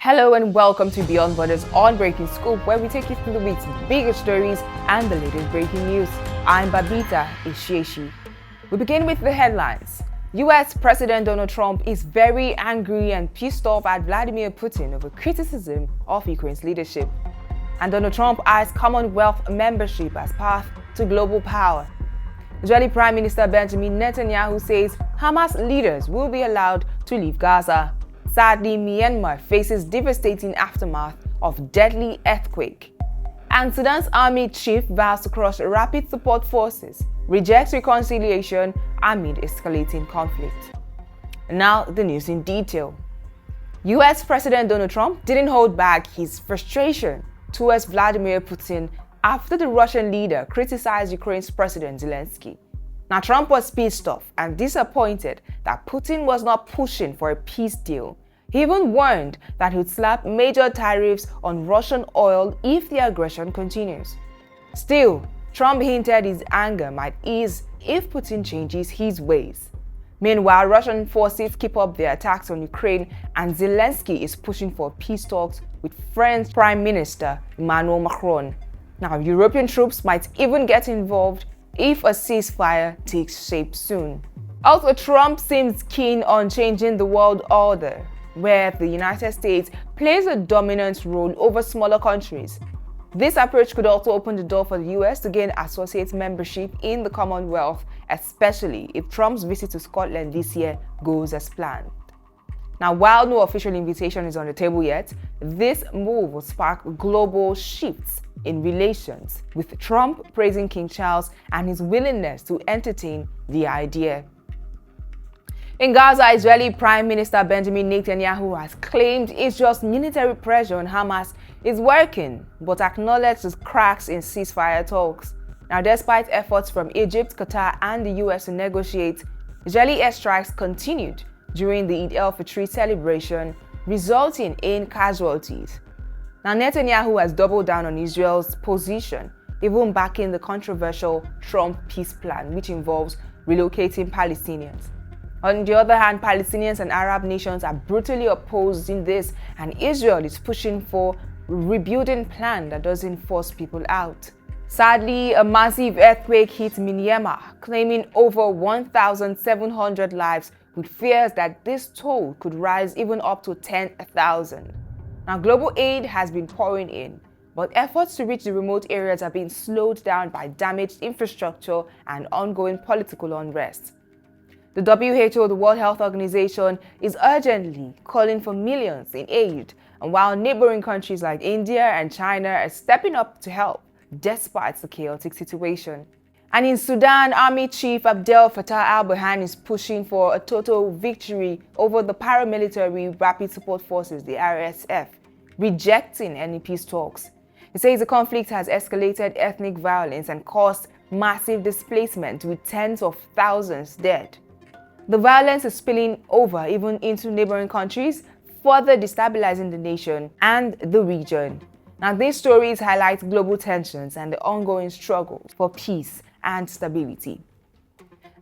Hello and welcome to Beyond Borders on Breaking Scoop, where we take you through the week's biggest stories and the latest breaking news. I'm Babita Isheshi. We begin with the headlines. US President Donald Trump is very angry and pissed off at Vladimir Putin over criticism of Ukraine's leadership. And Donald Trump eyes Commonwealth membership as path to global power. Israeli Prime Minister Benjamin Netanyahu says Hamas leaders will be allowed to leave Gaza. Sadly, Myanmar faces devastating aftermath of deadly earthquake. And Sudan's army chief vows to crush rapid support forces, rejects reconciliation amid escalating conflict. Now, the news in detail. US President Donald Trump didn't hold back his frustration towards Vladimir Putin after the Russian leader criticized Ukraine's President Zelensky. Now, Trump was pissed off and disappointed that Putin was not pushing for a peace deal. He even warned that he would slap major tariffs on Russian oil if the aggression continues. Still, Trump hinted his anger might ease if Putin changes his ways. Meanwhile, Russian forces keep up their attacks on Ukraine, and Zelensky is pushing for peace talks with French Prime Minister Emmanuel Macron. Now, European troops might even get involved if a ceasefire takes shape soon. Also, Trump seems keen on changing the world order, where the United States plays a dominant role over smaller countries. This approach could also open the door for the US to gain associate membership in the Commonwealth, especially if Trump's visit to Scotland this year goes as planned. Now, while no official invitation is on the table yet, this move will spark global shifts in relations, with Trump praising King Charles and his willingness to entertain the idea. In Gaza, Israeli Prime Minister Benjamin Netanyahu has claimed Israel's military pressure on Hamas is working, but acknowledged the cracks in ceasefire talks. Now, despite efforts from Egypt, Qatar, and the US to negotiate, Israeli airstrikes continued during the Eid al-Fitr celebration, resulting in casualties. Now, Netanyahu has doubled down on Israel's position, even backing the controversial Trump peace plan, which involves relocating Palestinians. On the other hand, Palestinians and Arab nations are brutally opposing this, and Israel is pushing for a rebuilding plan that doesn't force people out. Sadly, a massive earthquake hit Myanmar, claiming over 1,700 lives, with fears that this toll could rise even up to 10,000. Now, global aid has been pouring in, but efforts to reach the remote areas are being slowed down by damaged infrastructure and ongoing political unrest. The WHO, the World Health Organization, is urgently calling for millions in aid, and while neighboring countries like India and China are stepping up to help, despite the chaotic situation. And in Sudan, Army Chief Abdel Fattah al-Burhan is pushing for a total victory over the paramilitary Rapid Support Forces, the RSF, rejecting any peace talks. He says the conflict has escalated ethnic violence and caused massive displacement, with tens of thousands dead. The violence is spilling over even into neighboring countries, further destabilizing the nation and the region. Now, these stories highlight global tensions and the ongoing struggles for peace and stability.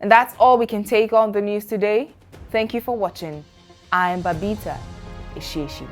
And that's all we can take on the news today. Thank you for watching. I am Babita Isheshi.